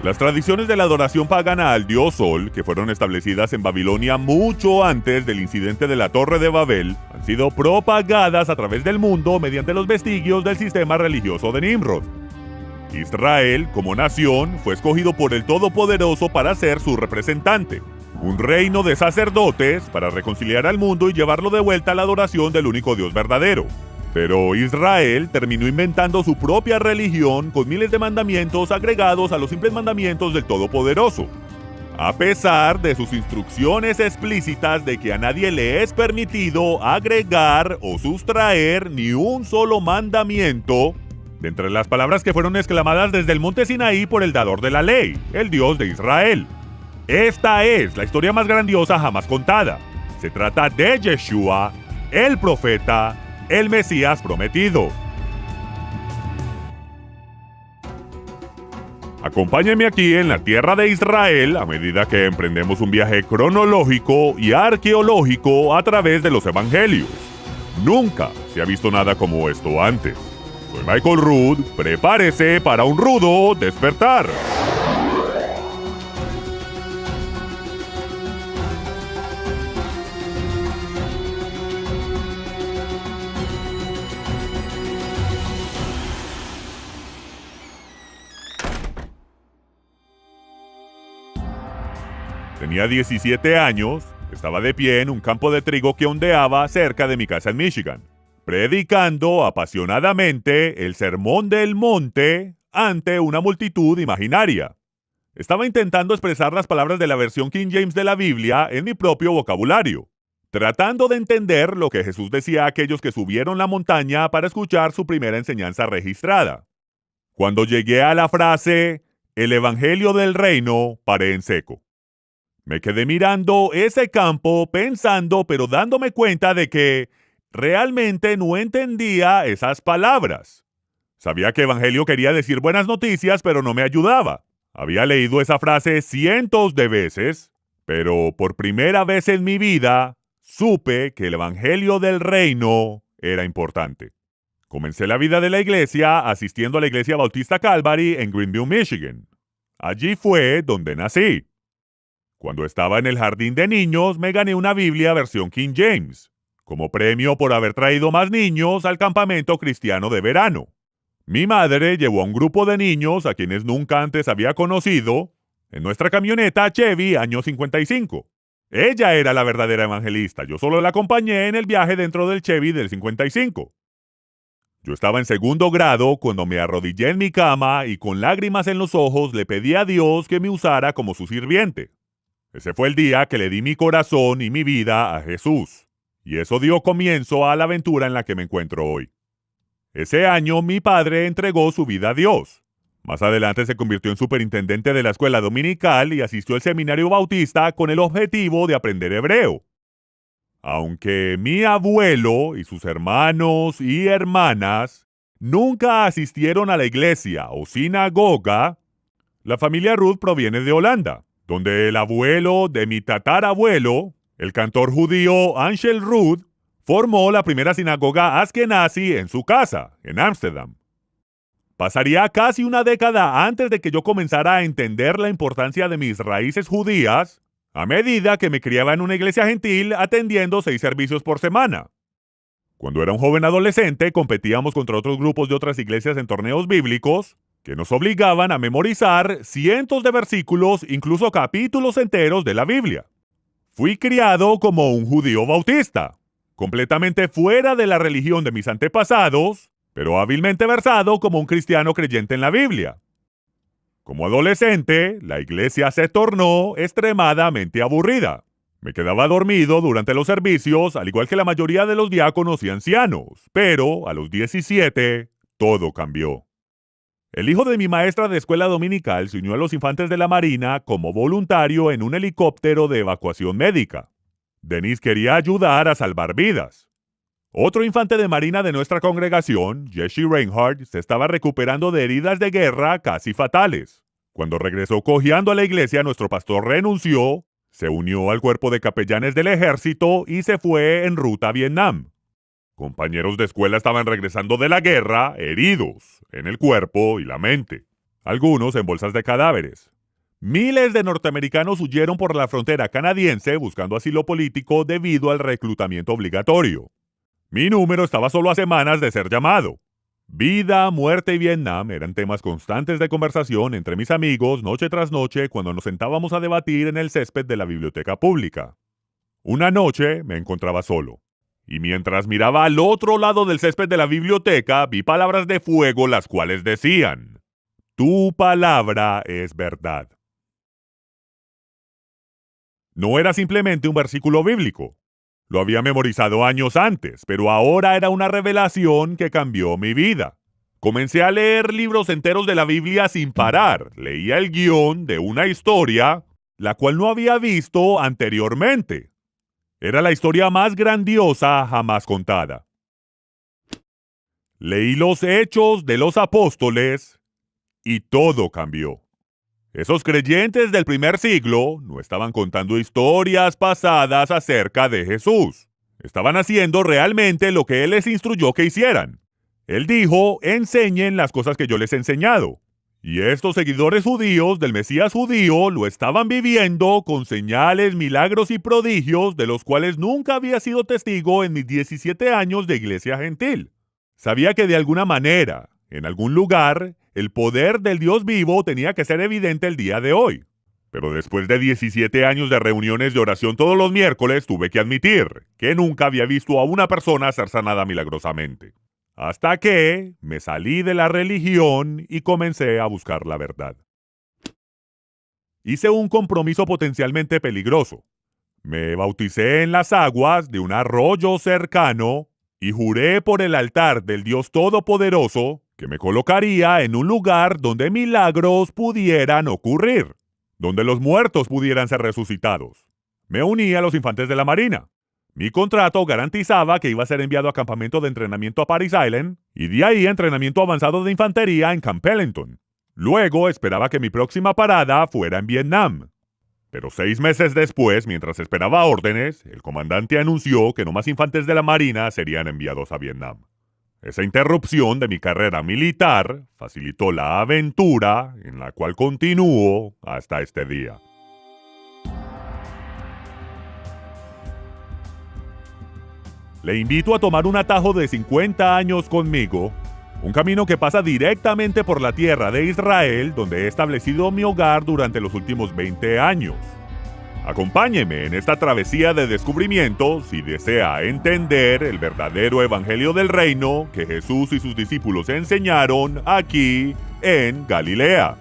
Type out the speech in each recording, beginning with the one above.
Las tradiciones de la adoración pagana al dios Sol, que fueron establecidas en Babilonia mucho antes del incidente de la Torre de Babel, han sido propagadas a través del mundo mediante los vestigios del sistema religioso de Nimrod. Israel, como nación, fue escogido por el Todopoderoso para ser su representante, un reino de sacerdotes para reconciliar al mundo y llevarlo de vuelta a la adoración del único Dios verdadero. Pero Israel terminó inventando su propia religión con miles de mandamientos agregados a los simples mandamientos del Todopoderoso, a pesar de sus instrucciones explícitas de que a nadie le es permitido agregar o sustraer ni un solo mandamiento de entre las palabras que fueron exclamadas desde el monte Sinaí por el dador de la ley, el Dios de Israel. Esta es la historia más grandiosa jamás contada. Se trata de Yeshua, el profeta, el Mesías prometido. Acompáñenme aquí en la tierra de Israel a medida que emprendemos un viaje cronológico y arqueológico a través de los evangelios. Nunca se ha visto nada como esto antes. Soy Michael Rood, prepárese para un rudo despertar. Tenía 17 años, estaba de pie en un campo de trigo que ondeaba cerca de mi casa en Michigan, predicando apasionadamente el sermón del monte ante una multitud imaginaria. Estaba intentando expresar las palabras de la versión King James de la Biblia en mi propio vocabulario, tratando de entender lo que Jesús decía a aquellos que subieron la montaña para escuchar su primera enseñanza registrada. Cuando llegué a la frase, el Evangelio del Reino, paré en seco. Me quedé mirando ese campo pensando, pero dándome cuenta de que realmente no entendía esas palabras. Sabía que evangelio quería decir buenas noticias, pero no me ayudaba. Había leído esa frase cientos de veces, pero por primera vez en mi vida supe que el evangelio del reino era importante. Comencé la vida de la iglesia asistiendo a la iglesia Bautista Calvary en Greenville, Michigan. Allí fue donde nací. Cuando estaba en el jardín de niños, me gané una Biblia versión King James, como premio por haber traído más niños al campamento cristiano de verano. Mi madre llevó a un grupo de niños a quienes nunca antes había conocido en nuestra camioneta Chevy año 55. Ella era la verdadera evangelista, yo solo la acompañé en el viaje dentro del Chevy del 55. Yo estaba en segundo grado cuando me arrodillé en mi cama y con lágrimas en los ojos le pedí a Dios que me usara como su sirviente. Ese fue el día que le di mi corazón y mi vida a Jesús, y eso dio comienzo a la aventura en la que me encuentro hoy. Ese año mi padre entregó su vida a Dios. Más adelante se convirtió en superintendente de la escuela dominical y asistió al seminario bautista con el objetivo de aprender hebreo. Aunque mi abuelo y sus hermanos y hermanas nunca asistieron a la iglesia o sinagoga, la familia Rood proviene de Holanda, donde el abuelo de mi tatarabuelo, el cantor judío Angel Rood, formó la primera sinagoga askenazi en su casa, en Ámsterdam. Pasaría casi una década antes de que yo comenzara a entender la importancia de mis raíces judías, a medida que me criaba en una iglesia gentil atendiendo 6 servicios por semana. Cuando era un joven adolescente, competíamos contra otros grupos de otras iglesias en torneos bíblicos, que nos obligaban a memorizar cientos de versículos, incluso capítulos enteros de la Biblia. Fui criado como un judío bautista, completamente fuera de la religión de mis antepasados, pero hábilmente versado como un cristiano creyente en la Biblia. Como adolescente, la iglesia se tornó extremadamente aburrida. Me quedaba dormido durante los servicios, al igual que la mayoría de los diáconos y ancianos, pero a los 17, todo cambió. El hijo de mi maestra de escuela dominical se unió a los infantes de la Marina como voluntario en un helicóptero de evacuación médica. Dennis quería ayudar a salvar vidas. Otro infante de Marina de nuestra congregación, Jesse Reinhardt, se estaba recuperando de heridas de guerra casi fatales. Cuando regresó cojeando a la iglesia, nuestro pastor renunció, se unió al cuerpo de capellanes del ejército y se fue en ruta a Vietnam. Compañeros de escuela estaban regresando de la guerra, heridos, en el cuerpo y la mente. algunos en bolsas de cadáveres. Miles de norteamericanos huyeron por la frontera canadiense buscando asilo político debido al reclutamiento obligatorio. Mi número estaba solo a semanas de ser llamado. Vida, muerte y Vietnam eran temas constantes de conversación entre mis amigos noche tras noche cuando nos sentábamos a debatir en el césped de la biblioteca pública. Una noche me encontraba solo, y mientras miraba al otro lado del césped de la biblioteca vi palabras de fuego las cuales decían: tu palabra es verdad. No era simplemente un versículo bíblico. Lo había memorizado años antes, pero ahora era una revelación que cambió mi vida. Comencé a leer libros enteros de la Biblia sin parar. Leía el guión de una historia, la cual no había visto anteriormente. Era la historia más grandiosa jamás contada. Leí los Hechos de los Apóstoles y todo cambió. Esos creyentes del primer siglo no estaban contando historias pasadas acerca de Jesús. Estaban haciendo realmente lo que Él les instruyó que hicieran. Él dijo: enseñen las cosas que yo les he enseñado. Y estos seguidores judíos del Mesías judío lo estaban viviendo con señales, milagros y prodigios de los cuales nunca había sido testigo en mis 17 años de iglesia gentil. Sabía que de alguna manera, en algún lugar, el poder del Dios vivo tenía que ser evidente el día de hoy. Pero después de 17 años de reuniones de oración todos los miércoles, tuve que admitir que nunca había visto a una persona ser sanada milagrosamente. Hasta que me salí de la religión y comencé a buscar la verdad. Hice un compromiso potencialmente peligroso. Me bauticé en las aguas de un arroyo cercano y juré por el altar del Dios Todopoderoso que me colocaría en un lugar donde milagros pudieran ocurrir, donde los muertos pudieran ser resucitados. Me uní a los infantes de la Marina. Mi contrato garantizaba que iba a ser enviado a campamento de entrenamiento a Paris Island y de ahí a entrenamiento avanzado de infantería en Camp Pendleton. Luego esperaba que mi próxima parada fuera en Vietnam. Pero 6 meses después, mientras esperaba órdenes, el comandante anunció que no más infantes de la Marina serían enviados a Vietnam. Esa interrupción de mi carrera militar facilitó la aventura en la cual continúo hasta este día. Le invito a tomar un atajo de 50 años conmigo, un camino que pasa directamente por la tierra de Israel, donde he establecido mi hogar durante los últimos 20 años. Acompáñeme en esta travesía de descubrimiento si desea entender el verdadero evangelio del reino que Jesús y sus discípulos enseñaron aquí en Galilea.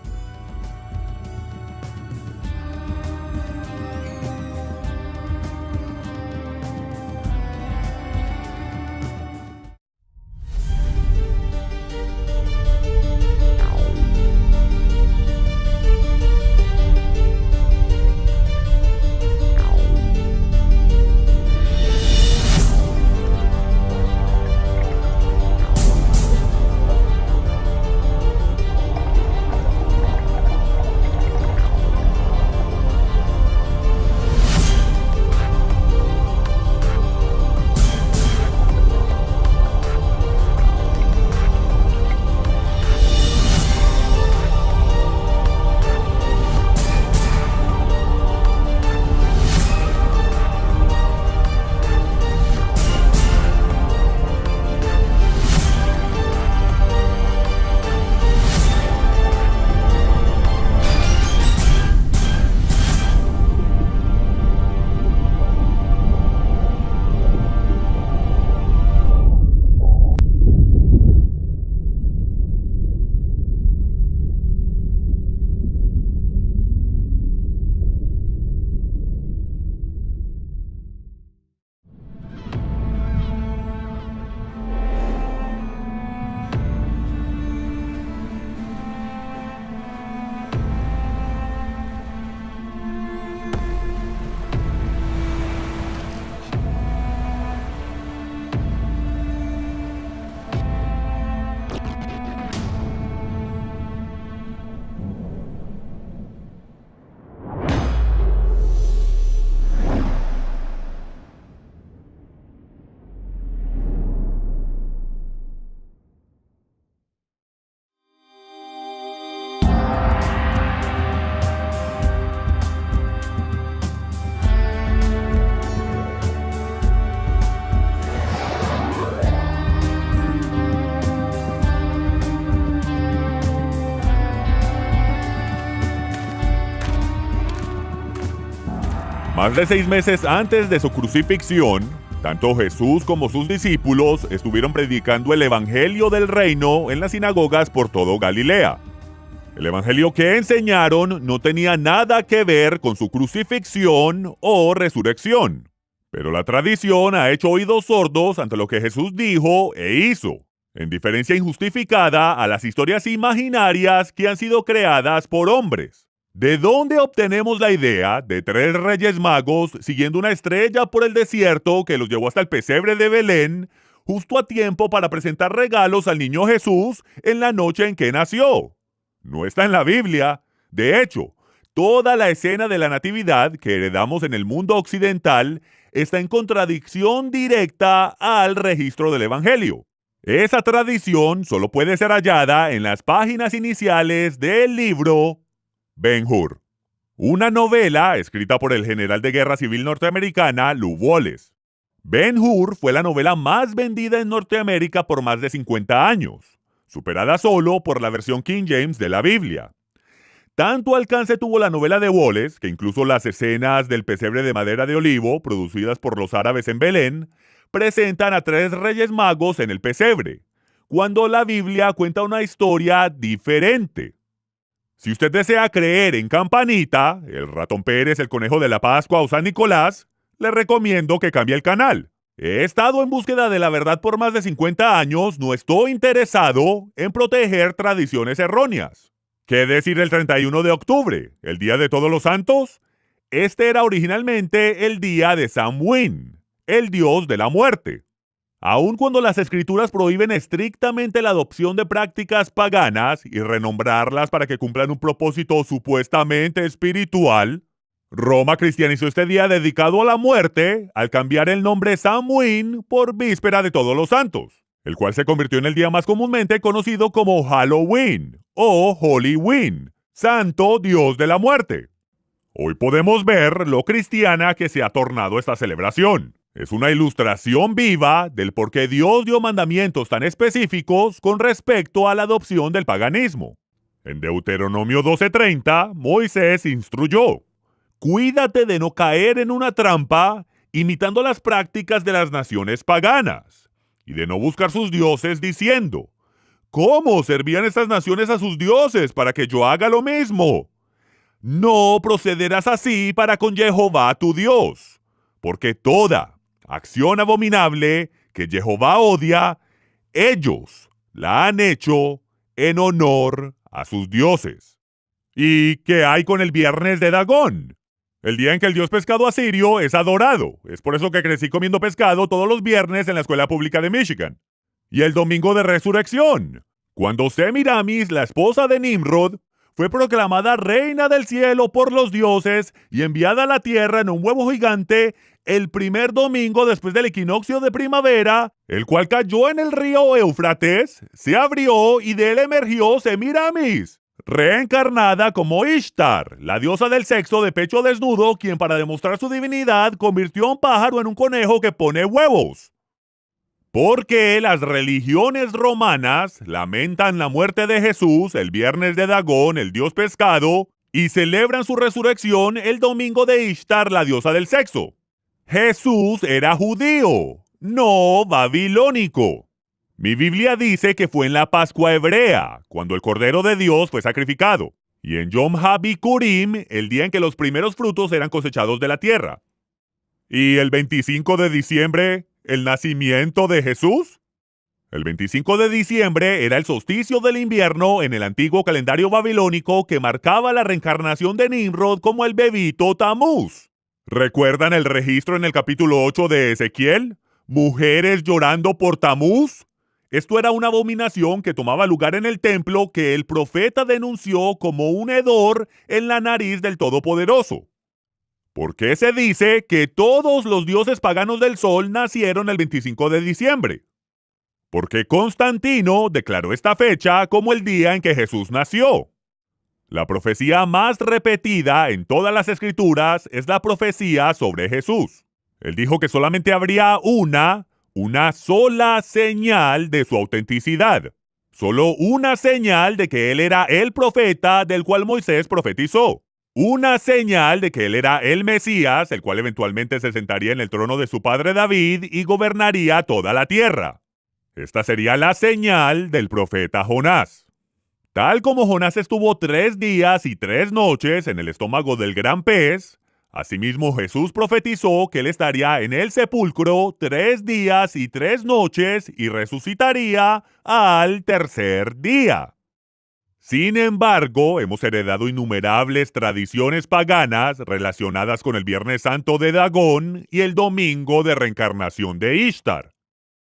Más de 6 meses antes de su crucifixión, tanto Jesús como sus discípulos estuvieron predicando el Evangelio del Reino en las sinagogas por todo Galilea. El Evangelio que enseñaron no tenía nada que ver con su crucifixión o resurrección, pero la tradición ha hecho oídos sordos ante lo que Jesús dijo e hizo, en diferencia injustificada a las historias imaginarias que han sido creadas por hombres. ¿De dónde obtenemos la idea de 3 reyes magos siguiendo una estrella por el desierto que los llevó hasta el pesebre de Belén, justo a tiempo para presentar regalos al niño Jesús en la noche en que nació? No está en la Biblia. De hecho, toda la escena de la Natividad que heredamos en el mundo occidental está en contradicción directa al registro del Evangelio. Esa tradición solo puede ser hallada en las páginas iniciales del libro Ben-Hur, una novela escrita por el general de guerra civil norteamericana Lew Wallace. Ben-Hur fue la novela más vendida en Norteamérica por más de 50 años, superada solo por la versión King James de la Biblia. Tanto alcance tuvo la novela de Wallace, que incluso las escenas del pesebre de madera de olivo, producidas por los árabes en Belén, presentan a 3 reyes magos en el pesebre, cuando la Biblia cuenta una historia diferente. Si usted desea creer en Campanita, el ratón Pérez, el conejo de la Pascua o San Nicolás, le recomiendo que cambie el canal. He estado en búsqueda de la verdad por más de 50 años, no estoy interesado en proteger tradiciones erróneas. ¿Qué decir el 31 de octubre, el Día de Todos los Santos? Este era originalmente el día de Samhain, el dios de la muerte. Aun cuando las escrituras prohíben estrictamente la adopción de prácticas paganas y renombrarlas para que cumplan un propósito supuestamente espiritual, Roma cristianizó este día dedicado a la muerte al cambiar el nombre Samhain por Víspera de Todos los Santos, el cual se convirtió en el día más comúnmente conocido como Halloween o Hollyween, Santo Dios de la Muerte. Hoy podemos ver lo cristiana que se ha tornado esta celebración. Es una ilustración viva del por qué Dios dio mandamientos tan específicos con respecto a la adopción del paganismo. En Deuteronomio 12:30, Moisés instruyó: cuídate de no caer en una trampa imitando las prácticas de las naciones paganas, y de no buscar sus dioses diciendo: ¿cómo servían estas naciones a sus dioses para que yo haga lo mismo? No procederás así para con Jehová tu Dios, porque toda acción abominable que Jehová odia, ellos la han hecho en honor a sus dioses. ¿Y qué hay con el viernes de Dagón? El día en que el dios pescado asirio es adorado. Es por eso que crecí comiendo pescado todos los viernes en la escuela pública de Michigan. Y el domingo de resurrección, cuando Semiramis, la esposa de Nimrod, fue proclamada reina del cielo por los dioses y enviada a la tierra en un huevo gigante el primer domingo después del equinoccio de primavera, el cual cayó en el río Éufrates, se abrió y de él emergió Semiramis, reencarnada como Ishtar, la diosa del sexo de pecho desnudo, quien para demostrar su divinidad convirtió a un pájaro en un conejo que pone huevos. Porque las religiones romanas lamentan la muerte de Jesús el viernes de Dagón, el dios pescado, y celebran su resurrección el domingo de Ishtar, la diosa del sexo. Jesús era judío, no babilónico. Mi Biblia dice que fue en la Pascua hebrea, cuando el Cordero de Dios fue sacrificado, y en Yom HaBikurim, el día en que los primeros frutos eran cosechados de la tierra. ¿Y el 25 de diciembre, el nacimiento de Jesús? El 25 de diciembre era el solsticio del invierno en el antiguo calendario babilónico que marcaba la reencarnación de Nimrod como el bebito Tamuz. ¿Recuerdan el registro en el capítulo 8 de Ezequiel? ¿Mujeres llorando por Tamuz? Esto era una abominación que tomaba lugar en el templo que el profeta denunció como un hedor en la nariz del Todopoderoso. ¿Por qué se dice que todos los dioses paganos del sol nacieron el 25 de diciembre? Porque Constantino declaró esta fecha como el día en que Jesús nació. La profecía más repetida en todas las escrituras es la profecía sobre Jesús. Él dijo que solamente habría una sola señal de su autenticidad. Solo una señal de que él era el profeta del cual Moisés profetizó. una señal de que él era el Mesías, el cual eventualmente se sentaría en el trono de su padre David y gobernaría toda la tierra. Esta sería la señal del profeta Jonás. Tal como Jonás estuvo 3 días y 3 noches en el estómago del gran pez, asimismo Jesús profetizó que él estaría en el sepulcro 3 días y 3 noches y resucitaría al tercer día. Sin embargo, hemos heredado innumerables tradiciones paganas relacionadas con el Viernes Santo de Dagón y el Domingo de Reencarnación de Ishtar.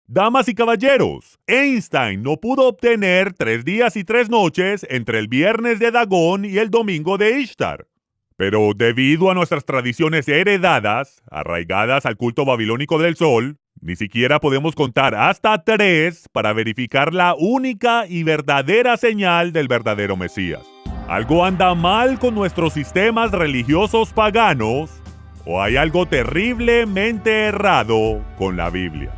Damas y caballeros, Einstein no pudo obtener 3 días y 3 noches entre el Viernes de Dagón y el Domingo de Ishtar. Pero debido a nuestras tradiciones heredadas, arraigadas al culto babilónico del sol, ni siquiera podemos contar hasta 3 para verificar la única y verdadera señal del verdadero Mesías. ¿Algo anda mal con nuestros sistemas religiosos paganos o hay algo terriblemente errado con la Biblia?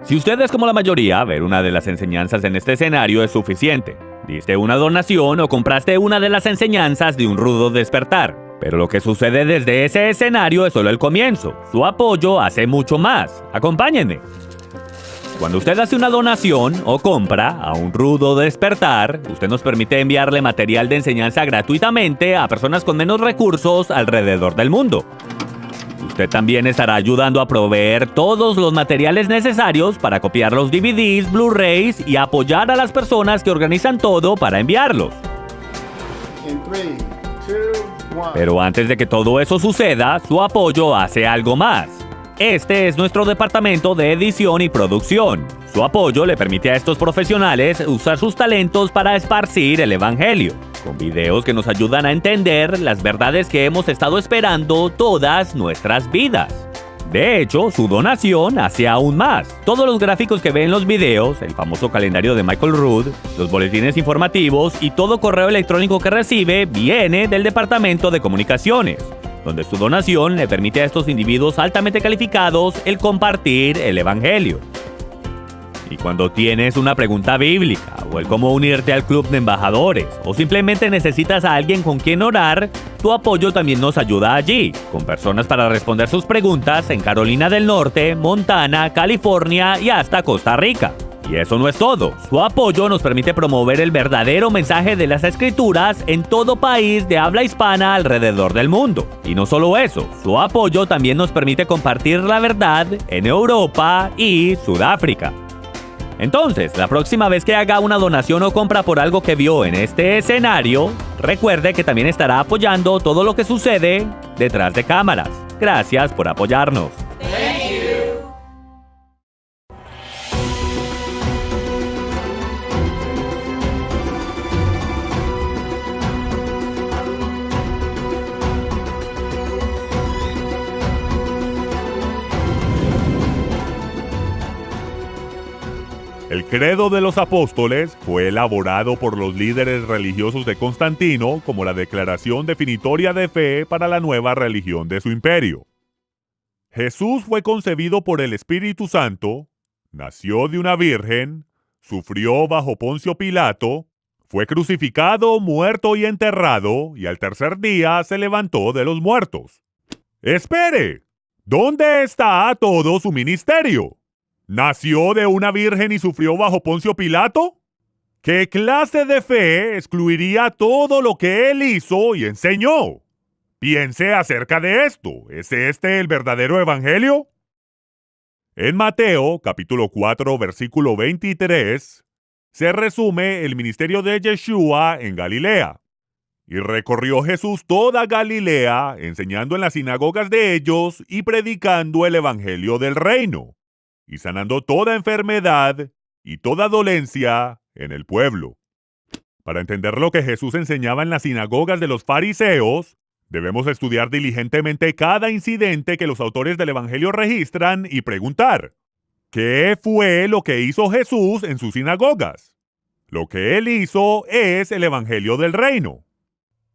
Si usted es como la mayoría, ver una de las enseñanzas en este escenario es suficiente. Diste una donación o compraste una de las enseñanzas de un rudo despertar. Pero lo que sucede desde ese escenario es solo el comienzo. Su apoyo hace mucho más. Acompáñenme. Cuando usted hace una donación o compra a un rudo despertar, usted nos permite enviarle material de enseñanza gratuitamente a personas con menos recursos alrededor del mundo. Usted también estará ayudando a proveer todos los materiales necesarios para copiar los DVDs, Blu-rays y apoyar a las personas que organizan todo para enviarlos. Pero antes de que todo eso suceda, su apoyo hace algo más. Este es nuestro departamento de edición y producción. Su apoyo le permite a estos profesionales usar sus talentos para esparcir el evangelio, con videos que nos ayudan a entender las verdades que hemos estado esperando todas nuestras vidas. De hecho, su donación hace aún más. Todos los gráficos que ve en los videos, el famoso calendario de Michael Rood, los boletines informativos y todo correo electrónico que recibe viene del Departamento de Comunicaciones, donde su donación le permite a estos individuos altamente calificados el compartir el evangelio. Y cuando tienes una pregunta bíblica, o el cómo unirte al club de embajadores, o simplemente necesitas a alguien con quien orar, tu apoyo también nos ayuda allí, con personas para responder sus preguntas en Carolina del Norte, Montana, California y hasta Costa Rica. Y eso no es todo. Su apoyo nos permite promover el verdadero mensaje de las Escrituras en todo país de habla hispana alrededor del mundo. Y no solo eso, su apoyo también nos permite compartir la verdad en Europa y Sudáfrica. Entonces, la próxima vez que haga una donación o compra por algo que vio en este escenario, recuerde que también estará apoyando todo lo que sucede detrás de cámaras. Gracias por apoyarnos. El credo de los apóstoles fue elaborado por los líderes religiosos de Constantino como la declaración definitoria de fe para la nueva religión de su imperio. Jesús fue concebido por el Espíritu Santo, nació de una virgen, sufrió bajo Poncio Pilato, fue crucificado, muerto y enterrado, y al tercer día se levantó de los muertos. ¡Espere! ¿Dónde está todo su ministerio? ¿Nació de una virgen y sufrió bajo Poncio Pilato? ¿Qué clase de fe excluiría todo lo que él hizo y enseñó? Piense acerca de esto. ¿Es este el verdadero evangelio? En Mateo, capítulo 4, versículo 23, se resume el ministerio de Yeshua en Galilea. Y recorrió Jesús toda Galilea, enseñando en las sinagogas de ellos y predicando el evangelio del reino, y sanando toda enfermedad y toda dolencia en el pueblo. Para entender lo que Jesús enseñaba en las sinagogas de los fariseos, debemos estudiar diligentemente cada incidente que los autores del Evangelio registran y preguntar: ¿qué fue lo que hizo Jesús en sus sinagogas? Lo que él hizo es el Evangelio del reino.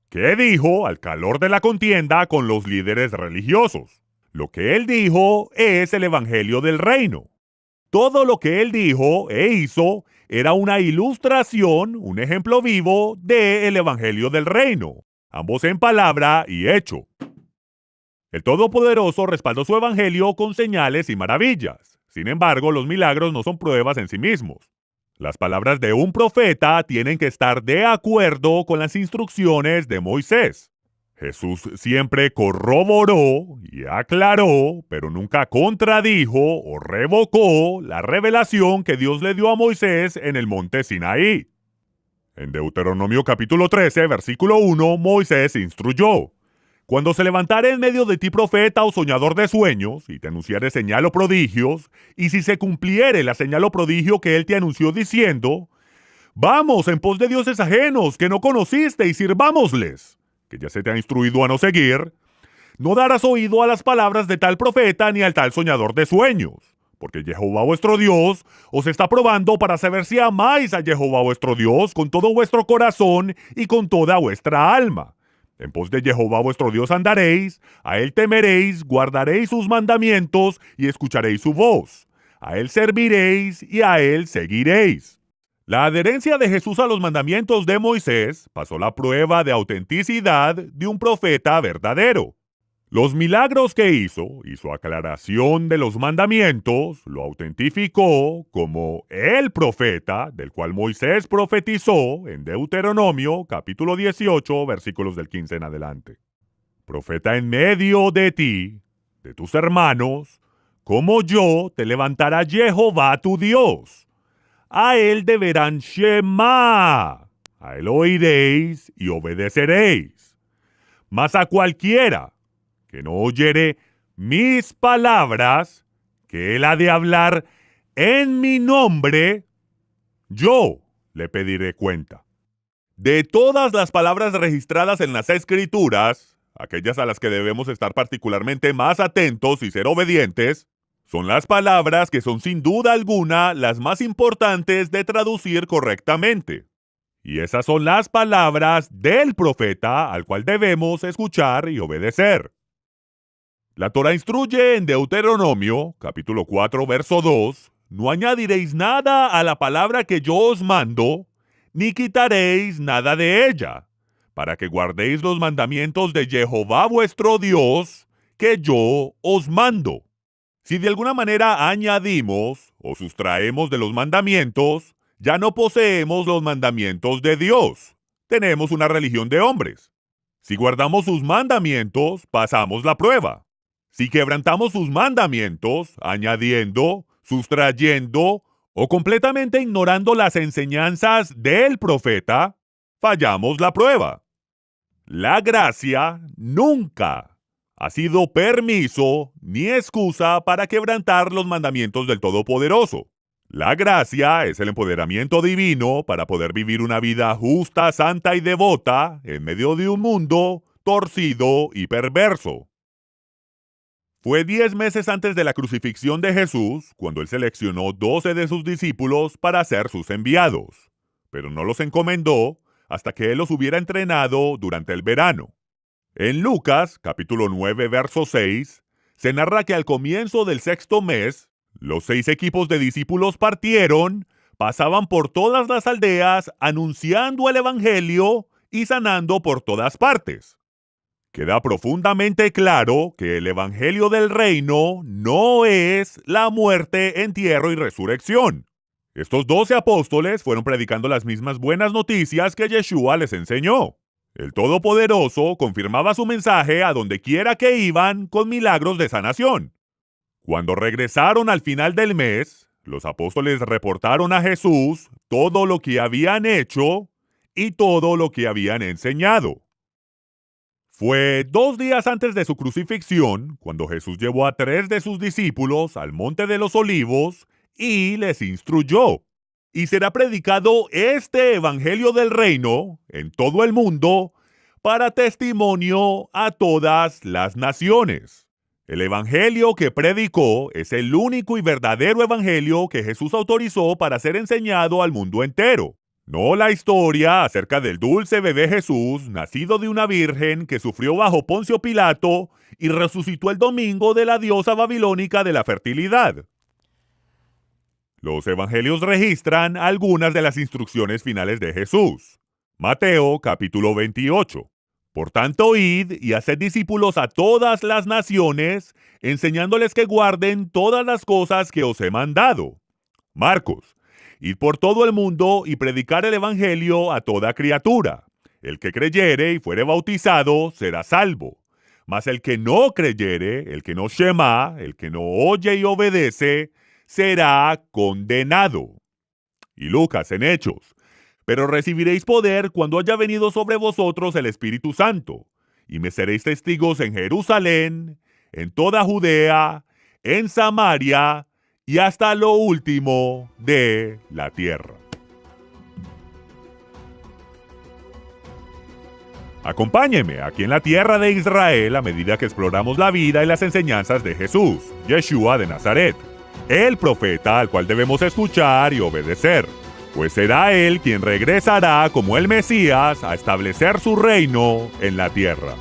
¿Qué dijo al calor de la contienda con los líderes religiosos? Lo que él dijo es el Evangelio del reino. Todo lo que él dijo e hizo era una ilustración, un ejemplo vivo del Evangelio del Reino, ambos en palabra y hecho. El Todopoderoso respaldó su Evangelio con señales y maravillas. Sin embargo, los milagros no son pruebas en sí mismos. Las palabras de un profeta tienen que estar de acuerdo con las instrucciones de Moisés. Jesús siempre corroboró y aclaró, pero nunca contradijo o revocó la revelación que Dios le dio a Moisés en el monte Sinaí. En Deuteronomio capítulo 13, versículo 1, Moisés instruyó: cuando se levantare en medio de ti profeta o soñador de sueños, y te anunciare señal o prodigios, y si se cumpliere la señal o prodigio que él te anunció diciendo: vamos en pos de dioses ajenos que no conociste y sirvámosles, que ya se te ha instruido a no seguir, no darás oído a las palabras de tal profeta ni al tal soñador de sueños, porque Jehová vuestro Dios os está probando para saber si amáis a Jehová vuestro Dios con todo vuestro corazón y con toda vuestra alma. En pos de Jehová vuestro Dios andaréis, a él temeréis, guardaréis sus mandamientos y escucharéis su voz. A él serviréis y a él seguiréis. La adherencia de Jesús a los mandamientos de Moisés pasó la prueba de autenticidad de un profeta verdadero. Los milagros que hizo y su aclaración de los mandamientos lo autentificó como el profeta del cual Moisés profetizó en Deuteronomio capítulo 18 versículos del 15 en adelante. Profeta en medio de ti, de tus hermanos, como yo te levantará Jehová tu Dios. A él deberán Shema, a él oiréis y obedeceréis. Mas a cualquiera que no oyere mis palabras, que él ha de hablar en mi nombre, yo le pediré cuenta. De todas las palabras registradas en las Escrituras, aquellas a las que debemos estar particularmente más atentos y ser obedientes, son las palabras que son sin duda alguna las más importantes de traducir correctamente. Y esas son las palabras del profeta al cual debemos escuchar y obedecer. La Torá instruye en Deuteronomio, capítulo 4, verso 2, no añadiréis nada a la palabra que yo os mando, ni quitaréis nada de ella, para que guardéis los mandamientos de Jehová vuestro Dios, que yo os mando. Si de alguna manera añadimos o sustraemos de los mandamientos, ya no poseemos los mandamientos de Dios. Tenemos una religión de hombres. Si guardamos sus mandamientos, pasamos la prueba. Si quebrantamos sus mandamientos, añadiendo, sustrayendo o completamente ignorando las enseñanzas del profeta, fallamos la prueba. La gracia nunca ha sido permiso ni excusa para quebrantar los mandamientos del Todopoderoso. La gracia es el empoderamiento divino para poder vivir una vida justa, santa y devota en medio de un mundo torcido y perverso. Fue 10 meses antes de la crucifixión de Jesús cuando él seleccionó 12 de sus discípulos para ser sus enviados, pero no los encomendó hasta que él los hubiera entrenado durante el verano. En Lucas, capítulo 9, verso 6, se narra que al comienzo del 6º mes, los 6 equipos de discípulos partieron, pasaban por todas las aldeas anunciando el evangelio y sanando por todas partes. Queda profundamente claro que el evangelio del reino no es la muerte, entierro y resurrección. Estos 12 apóstoles fueron predicando las mismas buenas noticias que Yeshua les enseñó. El Todopoderoso confirmaba su mensaje a donde quiera que iban con milagros de sanación. Cuando regresaron al final del mes, los apóstoles reportaron a Jesús todo lo que habían hecho y todo lo que habían enseñado. Fue 2 días antes de su crucifixión cuando Jesús llevó a 3 de sus discípulos al Monte de los Olivos y les instruyó: y será predicado este evangelio del reino en todo el mundo para testimonio a todas las naciones. El evangelio que predicó es el único y verdadero evangelio que Jesús autorizó para ser enseñado al mundo entero. No la historia acerca del dulce bebé Jesús, nacido de una virgen que sufrió bajo Poncio Pilato y resucitó el domingo de la diosa babilónica de la fertilidad. Los evangelios registran algunas de las instrucciones finales de Jesús. Mateo capítulo 28. Por tanto, id y haced discípulos a todas las naciones, enseñándoles que guarden todas las cosas que os he mandado. Marcos, id por todo el mundo y predicar el evangelio a toda criatura. El que creyere y fuere bautizado será salvo. Mas el que no creyere, el que no shema, el que no oye y obedece, será condenado. Y Lucas en Hechos. Pero recibiréis poder cuando haya venido sobre vosotros el Espíritu Santo, y me seréis testigos en Jerusalén, en toda Judea, en Samaria y hasta lo último de la tierra. Acompáñeme aquí en la tierra de Israel a medida que exploramos la vida y las enseñanzas de Jesús, Yeshua de Nazaret, el profeta al cual debemos escuchar y obedecer, pues será él quien regresará como el Mesías a establecer su reino en la tierra.